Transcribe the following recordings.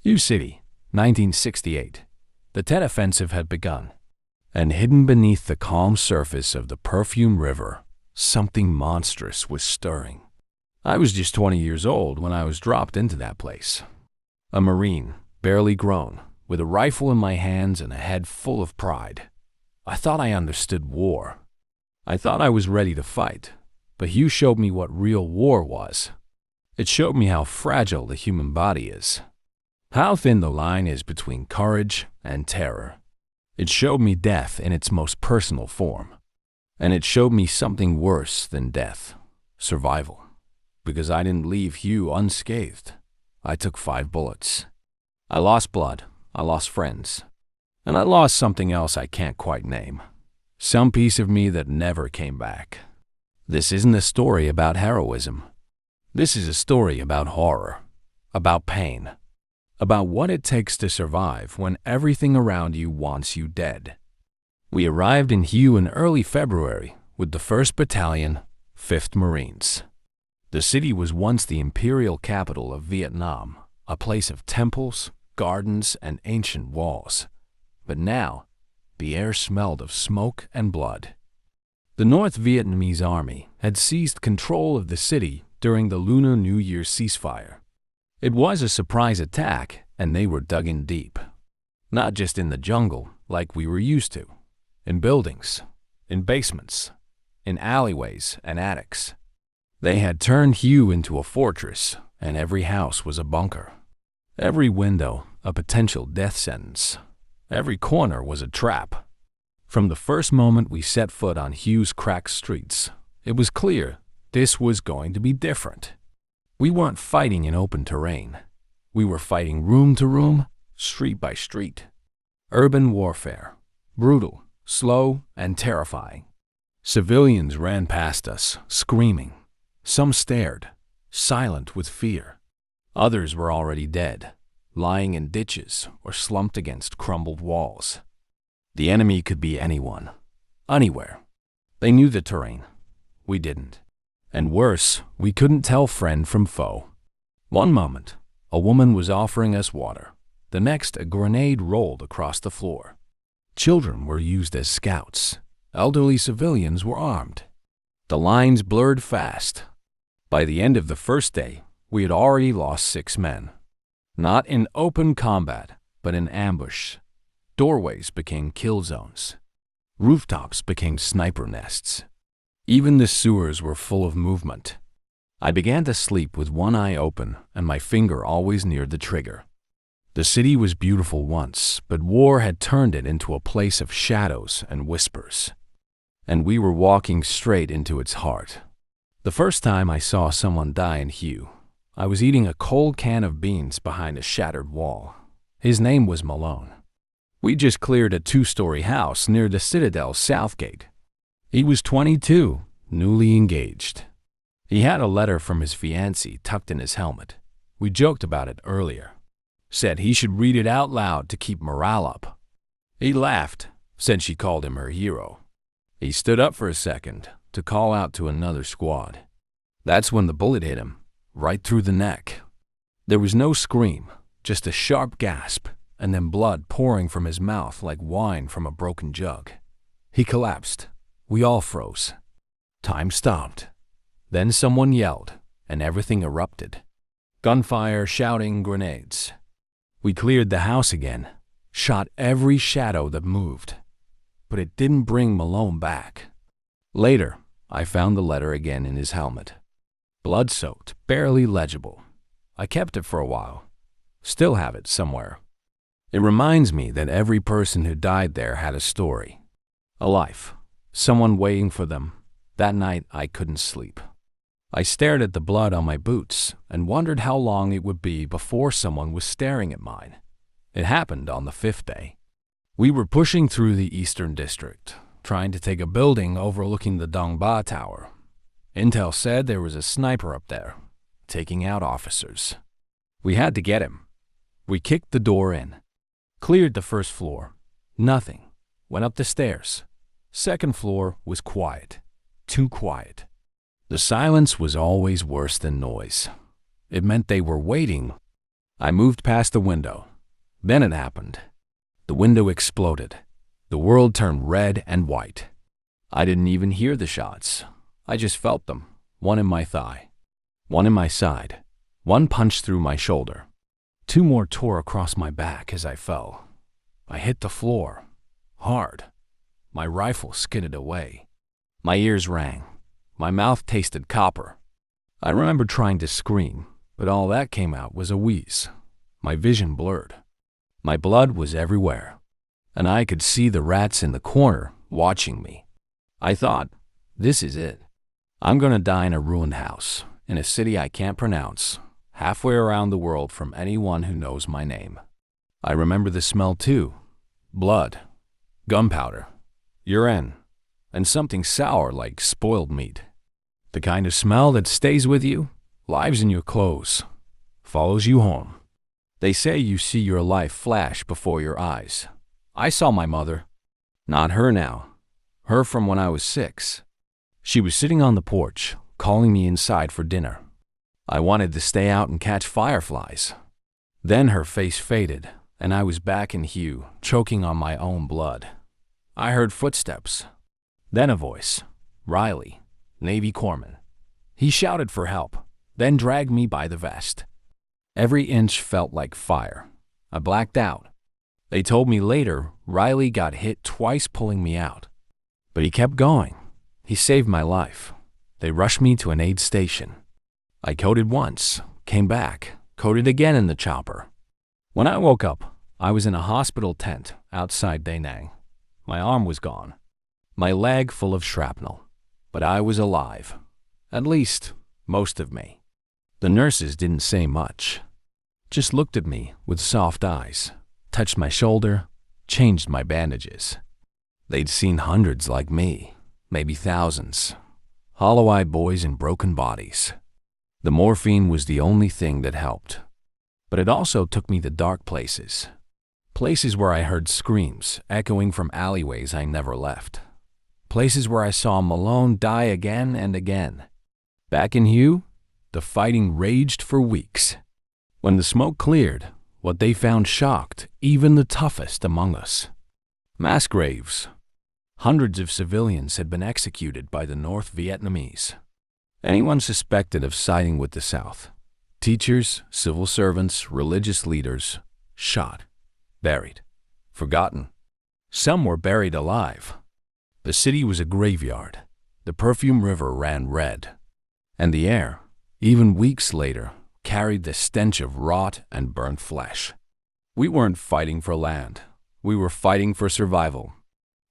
Hue City, 1968. The Tet Offensive had begun, and hidden beneath the calm surface of the Perfume River, something monstrous was stirring. I was just 20 years old when I was dropped into that place. A Marine, barely grown, with a rifle in my hands and a head full of pride. I thought I understood war. I thought I was ready to fight, but Hue showed me what real war was. It showed me how fragile the human body is, how thin the line is between courage and terror. It showed me death in its most personal form. And it showed me something worse than death, survival. Because I didn't leave Hue unscathed. I took 5 bullets. I lost blood, I lost friends, and I lost something else I can't quite name. Some piece of me that never came back. This isn't a story about heroism. This is a story about horror, about pain, about what it takes to survive when everything around you wants you dead. We arrived in Hue in early February with the 1st Battalion, 5th Marines. The city was once the imperial capital of Vietnam, a place of temples, gardens, and ancient walls. But now, the air smelled of smoke and blood. The North Vietnamese army had seized control of the city during the Lunar New Year ceasefire. It was a surprise attack, and they were dug in deep. Not just in the jungle like we were used to. In buildings, in basements, in alleyways and attics. They had turned Hue into a fortress, and every house was a bunker. Every window a potential death sentence. Every corner was a trap. From the first moment we set foot on Hue's cracked streets, it was clear this was going to be different. We weren't fighting in open terrain. We were fighting room to room, street by street. Urban warfare, brutal, slow, and terrifying. Civilians ran past us, screaming. Some stared, silent with fear. Others were already dead, lying in ditches or slumped against crumbled walls. The enemy could be anyone, anywhere. They knew the terrain. We didn't. And worse, we couldn't tell friend from foe. One moment, a woman was offering us water. The next, a grenade rolled across the floor. Children were used as scouts. Elderly civilians were armed. The lines blurred fast. By the end of the first day, we had already lost 6 men. Not in open combat, but in ambush. Doorways became kill zones. Rooftops became sniper nests. Even the sewers were full of movement. I began to sleep with one eye open and my finger always near the trigger. The city was beautiful once, but war had turned it into a place of shadows and whispers. And we were walking straight into its heart. The first time I saw someone die in Hue, I was eating a cold can of beans behind a shattered wall. His name was Malone. We just cleared a 2-story house near the Citadel's south gate. He was 22, newly engaged. He had a letter from his fiancée tucked in his helmet. We joked about it earlier. Said he should read it out loud to keep morale up. He laughed, said she called him her hero. He stood up for a second to call out to another squad. That's when the bullet hit him, right through the neck. There was no scream, just a sharp gasp, and then blood pouring from his mouth like wine from a broken jug. He collapsed. We all froze. Time stopped. Then someone yelled, and everything erupted. Gunfire, shouting, grenades. We cleared the house again, shot every shadow that moved. But it didn't bring Malone back. Later, I found the letter again in his helmet. Blood-soaked, barely legible. I kept it for a while. Still have it somewhere. It reminds me that every person who died there had a story. A life. Someone waiting for them. That night, I couldn't sleep. I stared at the blood on my boots and wondered how long it would be before someone was staring at mine. It happened on the 5th day. We were pushing through the Eastern District, trying to take a building overlooking the Dong Ba Tower. Intel said there was a sniper up there, taking out officers. We had to get him. We kicked the door in, cleared the 1st floor. Nothing. Went up the stairs. 2nd floor was quiet. Too quiet. The silence was always worse than noise. It meant they were waiting. I moved past the window. Then it happened. The window exploded. The world turned red and white. I didn't even hear the shots. I just felt them. One in my thigh. One in my side. One punched through my shoulder. Two more tore across my back as I fell. I hit the floor. Hard. My rifle skidded away. My ears rang. My mouth tasted copper. I remember trying to scream, but all that came out was a wheeze. My vision blurred. My blood was everywhere, and I could see the rats in the corner watching me. I thought, this is it. I'm gonna die in a ruined house, in a city I can't pronounce, halfway around the world from anyone who knows my name. I remember the smell too. Blood, gunpowder, urine, and something sour like spoiled meat. The kind of smell that stays with you, lives in your clothes, follows you home. They say you see your life flash before your eyes. I saw my mother. Not her now. Her from when I was 6. She was sitting on the porch, calling me inside for dinner. I wanted to stay out and catch fireflies. Then her face faded, and I was back in Hue, choking on my own blood. I heard footsteps. Then a voice. Riley, Navy corpsman. He shouted for help, then dragged me by the vest. Every inch felt like fire. I blacked out. They told me later Riley got hit twice pulling me out. But he kept going. He saved my life. They rushed me to an aid station. I coded once, came back, coded again in the chopper. When I woke up, I was in a hospital tent outside Da Nang. My arm was gone. My leg full of shrapnel. But I was alive. At least, most of me. The nurses didn't say much. Just looked at me with soft eyes, touched my shoulder, changed my bandages. They'd seen hundreds like me, maybe thousands. Hollow-eyed boys in broken bodies. The morphine was the only thing that helped. But it also took me to dark places. Places where I heard screams echoing from alleyways I never left. Places where I saw Malone die again and again. Back in Hue, the fighting raged for weeks. When the smoke cleared, what they found shocked even the toughest among us. Mass graves. Hundreds of civilians had been executed by the North Vietnamese. Anyone suspected of siding with the South. Teachers, civil servants, religious leaders, shot, buried, forgotten. Some were buried alive. The city was a graveyard. The Perfume River ran red. And the air, even weeks later, carried the stench of rot and burnt flesh. We weren't fighting for land. We were fighting for survival.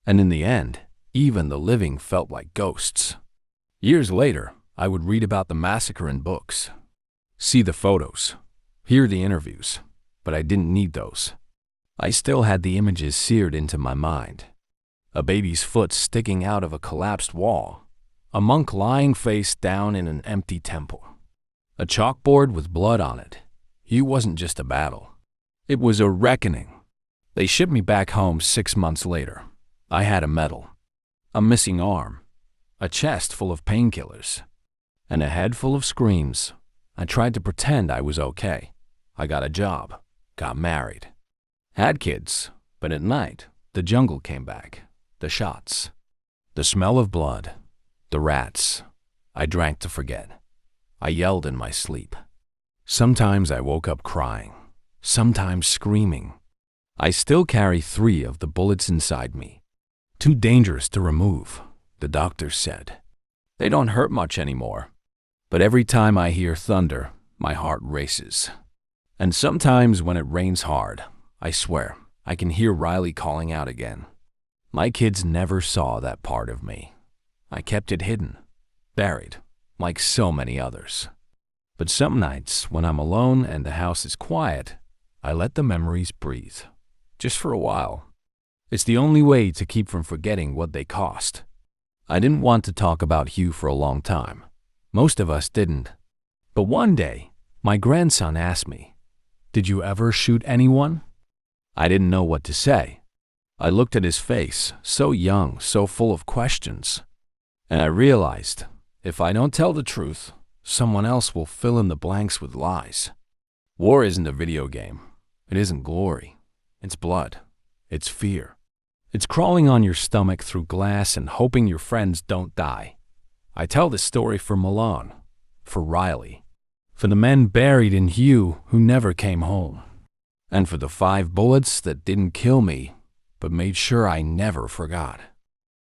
And in the end, even the living felt like ghosts. Years later, I would read about the massacre in books, see the photos, hear the interviews, but I didn't need those. I still had the images seared into my mind. A baby's foot sticking out of a collapsed wall. A monk lying face down in an empty temple. A chalkboard with blood on it. It wasn't just a battle. It was a reckoning. They shipped me back home 6 months later. I had a medal, a missing arm, a chest full of painkillers, and a head full of screams. I tried to pretend I was okay. I got a job, got married, had kids, but at night, the jungle came back, the shots, the smell of blood, the rats. I drank to forget. I yelled in my sleep. Sometimes I woke up crying, sometimes screaming. I still carry 3 of the bullets inside me. Too dangerous to remove, the doctors said. They don't hurt much anymore. But every time I hear thunder, my heart races. And sometimes when it rains hard, I swear, I can hear Riley calling out again. My kids never saw that part of me. I kept it hidden, buried, like so many others. But some nights, when I'm alone and the house is quiet, I let the memories breathe, just for a while. It's the only way to keep from forgetting what they cost. I didn't want to talk about Hue for a long time. Most of us didn't. But one day, my grandson asked me, "Did you ever shoot anyone?" I didn't know what to say. I looked at his face, so young, so full of questions. And I realized, if I don't tell the truth, someone else will fill in the blanks with lies. War isn't a video game. It isn't glory. It's blood. It's fear. It's crawling on your stomach through glass and hoping your friends don't die. I tell this story for Milan, for Riley, for the men buried in Hue who never came home, and for the 5 bullets that didn't kill me, but made sure I never forgot.